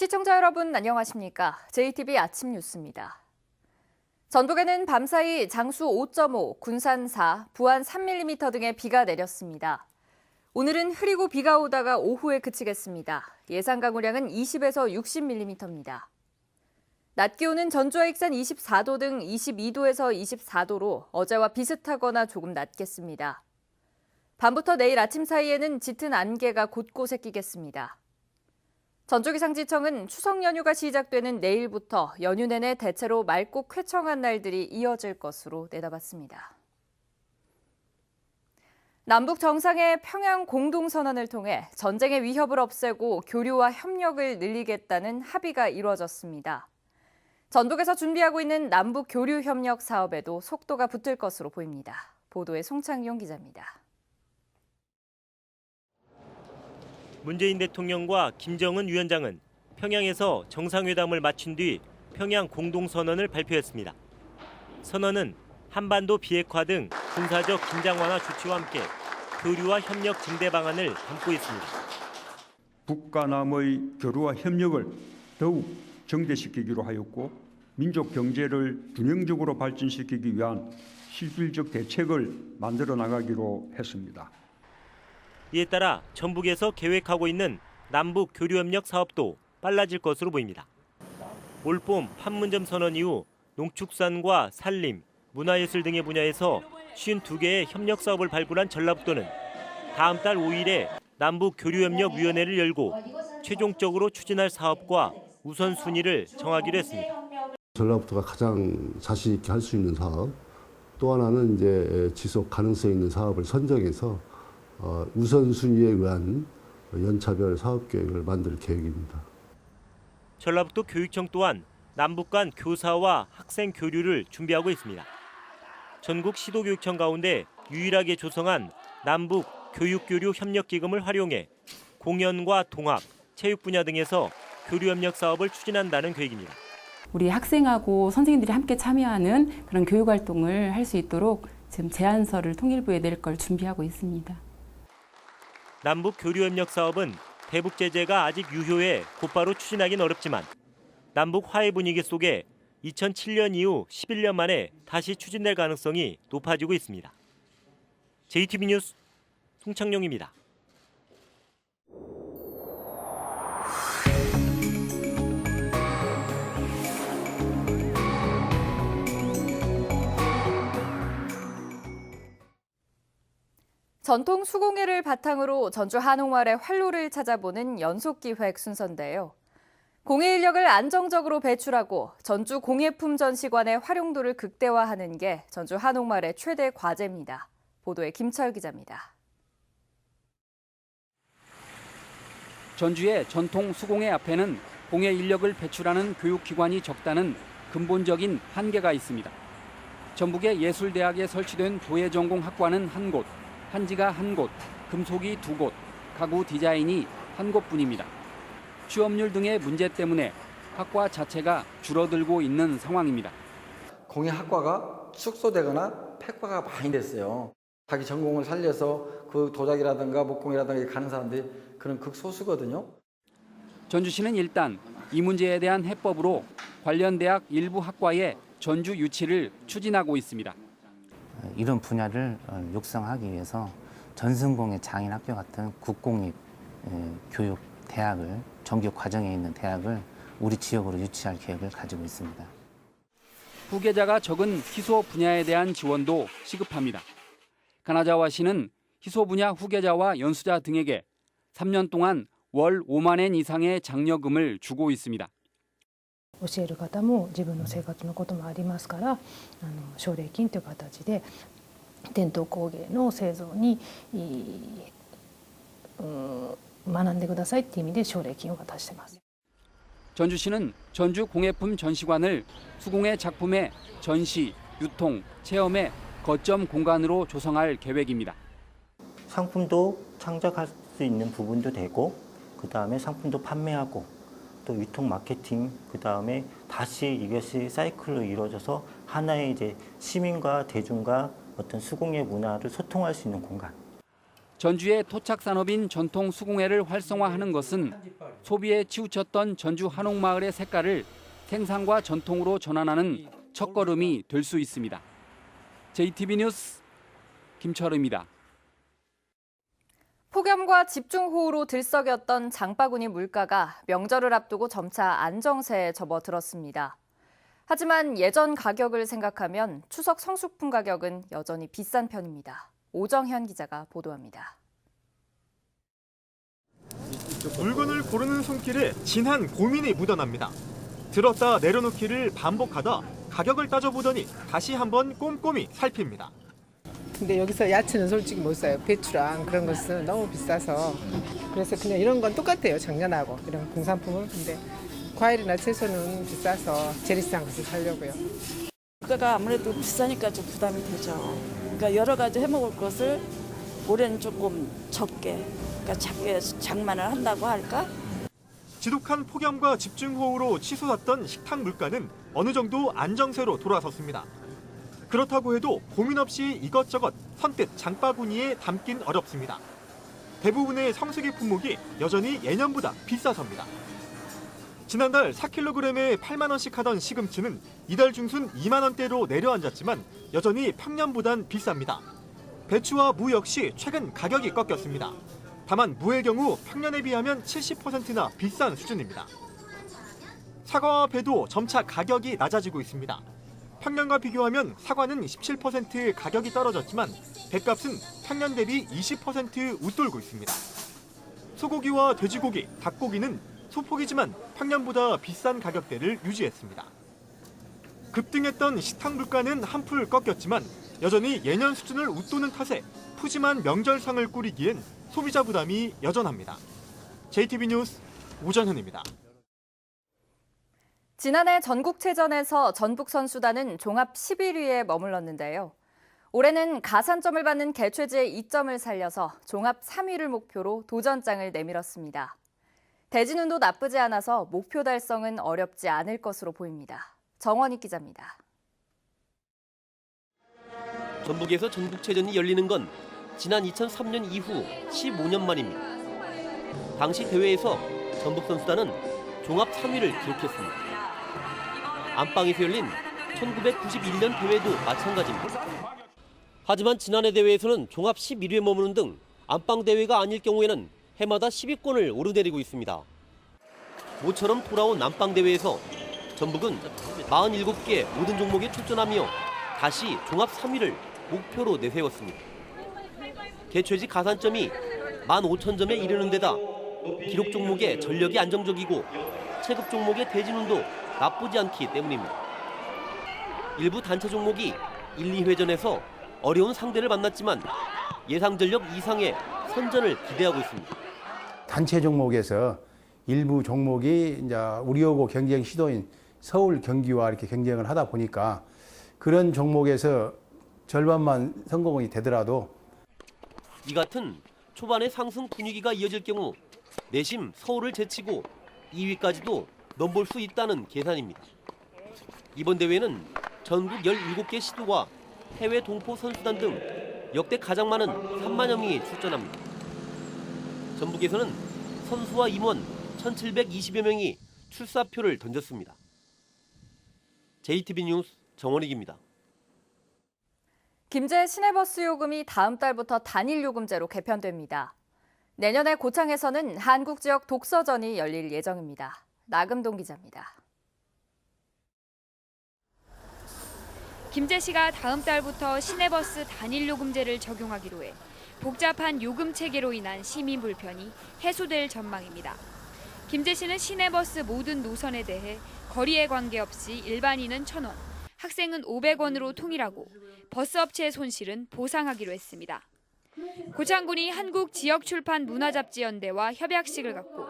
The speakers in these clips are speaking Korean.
시청자 여러분 안녕하십니까? JTB 아침 뉴스입니다. 전북에는 밤사이 장수 5.5, 군산 4, 부안 3mm 등의 비가 내렸습니다. 오늘은 흐리고 비가 오다가 오후에 그치겠습니다. 예상 강우량은 20에서 60mm입니다. 낮 기온은 전주와 익산 24도 등 22도에서 24도로 어제와 비슷하거나 조금 낮겠습니다. 밤부터 내일 아침 사이에는 짙은 안개가 곳곳에 끼겠습니다. 전주기상지청은 추석 연휴가 시작되는 내일부터 연휴 내내 대체로 맑고 쾌청한 날들이 이어질 것으로 내다봤습니다. 남북 정상의 평양 공동선언을 통해 전쟁의 위협을 없애고 교류와 협력을 늘리겠다는 합의가 이루어졌습니다. 전북에서 준비하고 있는 남북 교류 협력 사업에도 속도가 붙을 것으로 보입니다. 보도에 송창용 기자입니다. 문재인 대통령과 김정은 위원장은 평양에서 정상회담을 마친 뒤 평양 공동선언을 발표했습니다. 선언은 한반도 비핵화 등 군사적 긴장 완화 조치와 함께 교류와 협력 증대 방안을 담고 있습니다. 북과 남의 교류와 협력을 더욱 정대시키기로 하였고 민족 경제를 균형적으로 발전시키기 위한 실질적 대책을 만들어 나가기로 했습니다. 이에 따라 전북에서 계획하고 있는 남북 교류협력 사업도 빨라질 것으로 보입니다. 올봄 판문점 선언 이후 농축산과 산림, 문화예술 등의 분야에서 52개의 협력 사업을 발굴한 전라북도는 다음 달 5일에 남북 교류협력위원회를 열고 최종적으로 추진할 사업과 우선순위를 정하기로 했습니다. 전라북도가 가장 자신 있게 할 수 있는 사업, 또 하나는 이제 지속 가능성 있는 사업을 선정해서 우선순위에 의한 연차별 사업 계획을 만들 계획입니다. 전라북도 교육청 또한 남북 간 교사와 학생 교류를 준비하고 있습니다. 전국 시도교육청 가운데 유일하게 조성한 남북 교육교류 협력기금을 활용해 공연과 동학, 체육 분야 등에서 교류협력 사업을 추진한다는 계획입니다. 우리 학생하고 선생님들이 함께 참여하는 그런 교육활동을 할 수 있도록 지금 제안서를 통일부에 낼 걸 준비하고 있습니다. 남북 교류협력 사업은 대북 제재가 아직 유효해 곧바로 추진하긴 어렵지만 남북 화해 분위기 속에 2007년 이후 11년 만에 다시 추진될 가능성이 높아지고 있습니다. JTB 뉴스 송창용입니다. 전통 수공예를 바탕으로 전주 한옥마을의 활로를 찾아보는 연속기획 순서인데요. 공예 인력을 안정적으로 배출하고 전주 공예품 전시관의 활용도를 극대화하는 게 전주 한옥마을의 최대 과제입니다. 보도에 김철 기자입니다. 전주의 전통 수공예 앞에는 공예 인력을 배출하는 교육기관이 적다는 근본적인 한계가 있습니다. 전북의 예술대학에 설치된 도예전공학과는 한 곳, 한지가 한 곳, 금속이 두 곳, 가구 디자인이 한 곳뿐입니다. 취업률 등의 문제 때문에 학과 자체가 줄어들고 있는 상황입니다. 공예학과가 축소되거나 폐과가 많이 됐어요. 자기 전공을 살려서 그 도자기라든가 목공이라든가 가는 사람들이 그런 극소수거든요. 전주시는 일단 이 문제에 대한 해법으로 관련 대학 일부 학과의 전주 유치를 추진하고 있습니다. 이런 분야를 육성하기 위해서 전승공예 장인학교 같은 국공립 교육 대학을 정규 과정에 있는 대학을 우리 지역으로 유치할 계획을 가지고 있습니다. 후계자가 적은 희소 분야에 대한 지원도 시급합니다. 가나자와시는 희소 분야 후계자와 연수자 등에게 3년 동안 월 5만 엔 이상의 장려금을 주고 있습니다. 教える方も自分の生活のこともありますから奨励金という形で伝統工芸の製造に学んでくださいという意味で奨励金を渡しています。 전주시는 전주 공예품 전시관을 수공예 작품의 전시, 유통, 체험의 거점 공간으로 조성할 계획입니다. 상품도 창작할 수 있는 부분도 되고 그다음에 상품도 판매하고 또 유통 마케팅, 그 다음에 다시 이것이 사이클로 이루어져서 하나의 이제 시민과 대중과 어떤 수공예 문화를 소통할 수 있는 공간. 전주의 토착 산업인 전통 수공예를 활성화하는 것은 소비에 치우쳤던 전주 한옥마을의 색깔을 생산과 전통으로 전환하는 첫걸음이 될 수 있습니다. JTB 뉴스 김철우입니다. 폭염과 집중호우로 들썩였던 장바구니 물가가 명절을 앞두고 점차 안정세에 접어들었습니다. 하지만 예전 가격을 생각하면 추석 성수품 가격은 여전히 비싼 편입니다. 오정현 기자가 보도합니다. 물건을 고르는 손길에 진한 고민이 묻어납니다. 들었다 내려놓기를 반복하다 가격을 따져보더니 다시 한번 꼼꼼히 살핍니다. 근데 여기서 야채는 솔직히 못 사요. 배추랑 그런 것은 너무 비싸서. 그래서 그냥 이런 건 똑같아요. 작년하고 이런 공산품은. 근데 과일이나 채소는 비싸서 재래시장 가서 살려고요. 물가가 아무래도 비싸니까 좀 부담이 되죠. 그러니까 여러 가지 해먹을 것을 올해는 조금 적게, 그러니까 작게 장만을 한다고 할까? 지독한 폭염과 집중호우로 치솟았던 식탁 물가는 어느 정도 안정세로 돌아섰습니다. 그렇다고 해도 고민 없이 이것저것 선뜻 장바구니에 담긴 어렵습니다. 대부분의 성수기 품목이 여전히 예년보다 비싸섭니다. 지난달 4kg에 8만 원씩 하던 시금치는 이달 중순 2만 원대로 내려앉았지만 여전히 평년보단 비쌉니다. 배추와 무 역시 최근 가격이 꺾였습니다. 다만 무의 경우 평년에 비하면 70%나 비싼 수준입니다. 사과와 배도 점차 가격이 낮아지고 있습니다. 평년과 비교하면 사과는 17% 가격이 떨어졌지만 배값은 평년 대비 20% 웃돌고 있습니다. 소고기와 돼지고기, 닭고기는 소폭이지만 평년보다 비싼 가격대를 유지했습니다. 급등했던 식탁 물가는 한풀 꺾였지만 여전히 예년 수준을 웃도는 탓에 푸짐한 명절상을 꾸리기엔 소비자 부담이 여전합니다. JTB 뉴스 오정현입니다. 지난해 전국체전에서 전북선수단은 종합 11위에 머물렀는데요. 올해는 가산점을 받는 개최지의 이점을 살려서 종합 3위를 목표로 도전장을 내밀었습니다. 대진운도 나쁘지 않아서 목표 달성은 어렵지 않을 것으로 보입니다. 정원익 기자입니다. 전북에서 전국체전이 열리는 건 지난 2003년 이후 15년 만입니다. 당시 대회에서 전북선수단은 종합 3위를 기록했습니다. 안방에서 열린 1991년 대회도 마찬가지입니다. 하지만 지난해 대회에서는 종합 11위에 머무는 등 안방 대회가 아닐 경우에는 해마다 10위권을 오르내리고 있습니다. 모처럼 돌아온 안방 대회에서 전북은 47개 모든 종목에 출전하며 다시 종합 3위를 목표로 내세웠습니다. 개최지 가산점이 15,000점에 이르는 데다 기록 종목의 전력이 안정적이고 체급 종목의 대진운도 나쁘지 않기 때문입니다. 일부 단체 종목이 1, 2회전에서 어려운 상대를 만났지만 예상 전력 이상의 선전을 기대하고 있습니다. 단체 종목에서 일부 종목이 이제 우리하고 경쟁 시도인 서울 경기와 이렇게 경쟁을 하다 보니까 그런 종목에서 절반만 성공이 되더라도 이 같은 초반의 상승 분위기가 이어질 경우 내심 서울을 제치고 2위까지도 넘볼 수 있다는 계산입니다. 이번 대회는 전국 17개 시도와 해외 동포 선수단 등 역대 가장 많은 3만여 명이 출전합니다. 전북에서는 선수와 임원 1,720여 명이 출사표를 던졌습니다. JTB 뉴스 정원익입니다. 김제 시내버스 요금이 다음 달부터 단일 요금제로 개편됩니다. 내년에 고창에서는 한국 지역 독서전이 열릴 예정입니다. 나금동 기자입니다. 김제시가 다음 달부터 시내버스 단일 요금제를 적용하기로 해 복잡한 요금 체계로 인한 시민 불편이 해소될 전망입니다. 김제시는 시내버스 모든 노선에 대해 거리에 관계없이 일반인은 1,000원, 학생은 500원으로 통일하고 버스업체의 손실은 보상하기로 했습니다. 고창군이 한국지역출판문화잡지연대와 협약식을 갖고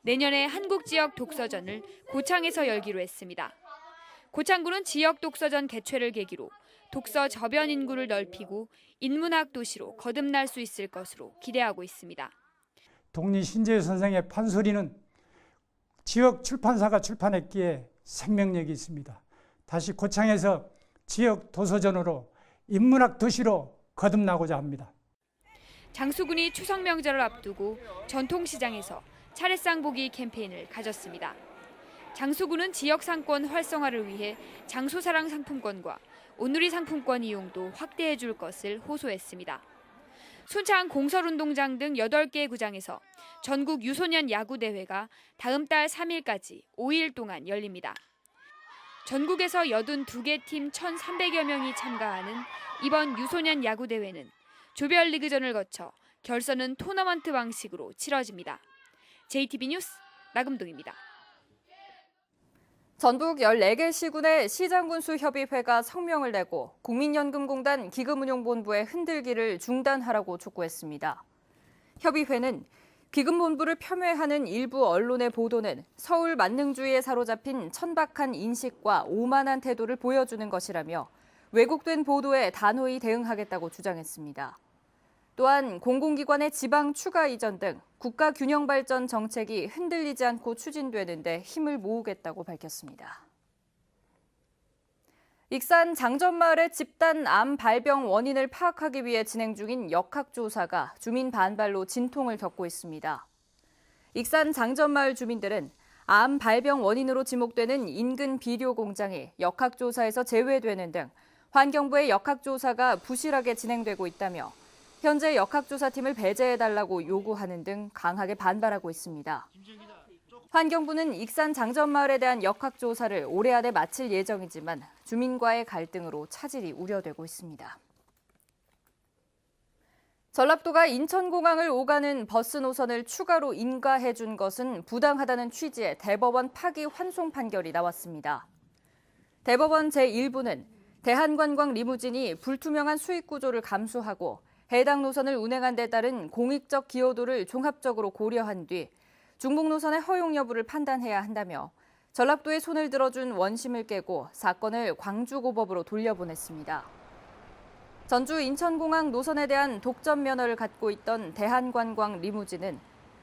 내년에 한국지역 독서전을 고창에서 열기로 했습니다. 고창군은 지역 독서전 개최를 계기로 독서 저변 인구를 넓히고 인문학 도시로 거듭날 수 있을 것으로 기대하고 있습니다. 독립 신재유 선생의 판소리는 지역 출판사가 출판했기에 생명력이 있습니다. 다시 고창에서 지역 도서전으로 인문학 도시로 거듭나고자 합니다. 장수군이 추석 명절을 앞두고 전통시장에서 차례상 보기 캠페인을 가졌습니다. 장수군은 지역 상권 활성화를 위해 장소사랑 상품권과 온누리 상품권 이용도 확대해 줄 것을 호소했습니다. 순창 공설운동장 등 8개 구장에서 전국 유소년 야구대회가 다음 달 3일까지 5일 동안 열립니다. 전국에서 82개 팀 1,300여 명이 참가하는 이번 유소년 야구대회는 조별리그전을 거쳐 결선은 토너먼트 방식으로 치러집니다. JTB 뉴스 나금동입니다. 전북 14개 시군의 시장군수협의회가 성명을 내고 국민연금공단 기금운용본부의 흔들기를 중단하라고 촉구했습니다. 협의회는 기금본부를 폄훼하는 일부 언론의 보도는 서울 만능주의에 사로잡힌 천박한 인식과 오만한 태도를 보여주는 것이라며 왜곡된 보도에 단호히 대응하겠다고 주장했습니다. 또한 공공기관의 지방 추가 이전 등 국가 균형 발전 정책이 흔들리지 않고 추진되는 데 힘을 모으겠다고 밝혔습니다. 익산 장전마을의 집단 암 발병 원인을 파악하기 위해 진행 중인 역학조사가 주민 반발로 진통을 겪고 있습니다. 익산 장전마을 주민들은 암 발병 원인으로 지목되는 인근 비료 공장이 역학조사에서 제외되는 등 환경부의 역학조사가 부실하게 진행되고 있다며 현재 역학조사팀을 배제해달라고 요구하는 등 강하게 반발하고 있습니다. 환경부는 익산 장전마을에 대한 역학조사를 올해 안에 마칠 예정이지만 주민과의 갈등으로 차질이 우려되고 있습니다. 전라도가 인천공항을 오가는 버스 노선을 추가로 인가해 준 것은 부당하다는 취지의 대법원 파기 환송 판결이 나왔습니다. 대법원 제1부는 대한관광 리무진이 불투명한 수익 구조를 감수하고 해당 노선을 운행한 데 따른 공익적 기여도를 종합적으로 고려한 뒤 중복 노선의 허용 여부를 판단해야 한다며 전라도에 손을 들어준 원심을 깨고 사건을 광주고법으로 돌려보냈습니다. 전주 인천공항 노선에 대한 독점 면허를 갖고 있던 대한관광 리무진은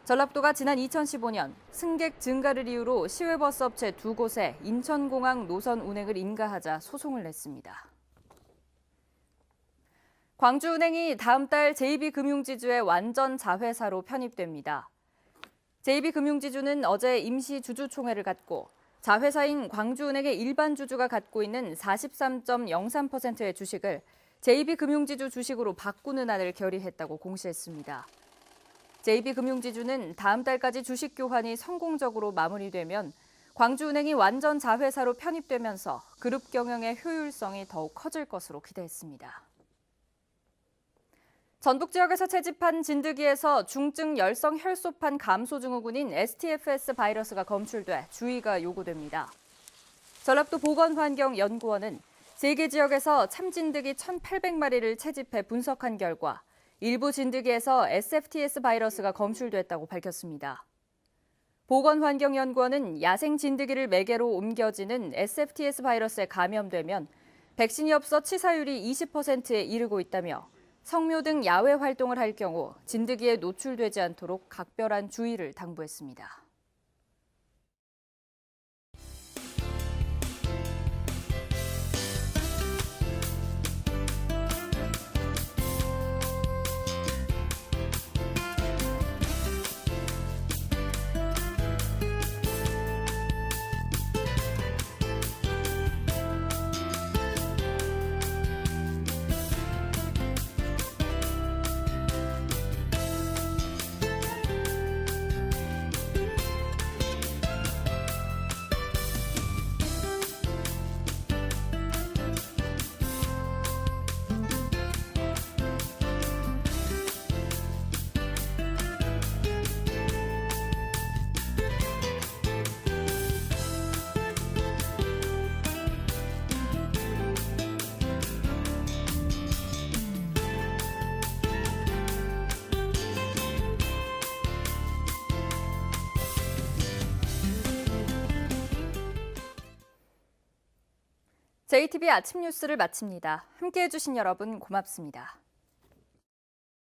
전라도가 지난 2015년 승객 증가를 이유로 시외버스 업체 2곳에 인천공항 노선 운행을 인가하자 소송을 냈습니다. 광주은행이 다음 달 JB금융지주의 완전 자회사로 편입됩니다. JB금융지주는 어제 임시주주총회를 갖고 자회사인 광주은행의 일반 주주가 갖고 있는 43.03%의 주식을 JB금융지주 주식으로 바꾸는 안을 결의했다고 공시했습니다. JB금융지주는 다음 달까지 주식 교환이 성공적으로 마무리되면 광주은행이 완전 자회사로 편입되면서 그룹 경영의 효율성이 더욱 커질 것으로 기대했습니다. 전북 지역에서 채집한 진드기에서 중증 열성 혈소판 감소 증후군인 STFS 바이러스가 검출돼 주의가 요구됩니다. 전라도 보건환경연구원은 3개 지역에서 참진드기 1,800마리를 채집해 분석한 결과 일부 진드기에서 SFTS 바이러스가 검출됐다고 밝혔습니다. 보건환경연구원은 야생 진드기를 매개로 옮겨지는 SFTS 바이러스에 감염되면 백신이 없어 치사율이 20%에 이르고 있다며 성묘 등 야외 활동을 할 경우 진드기에 노출되지 않도록 각별한 주의를 당부했습니다. JTB 아침 뉴스를 마칩니다. 함께해 주신 여러분 고맙습니다.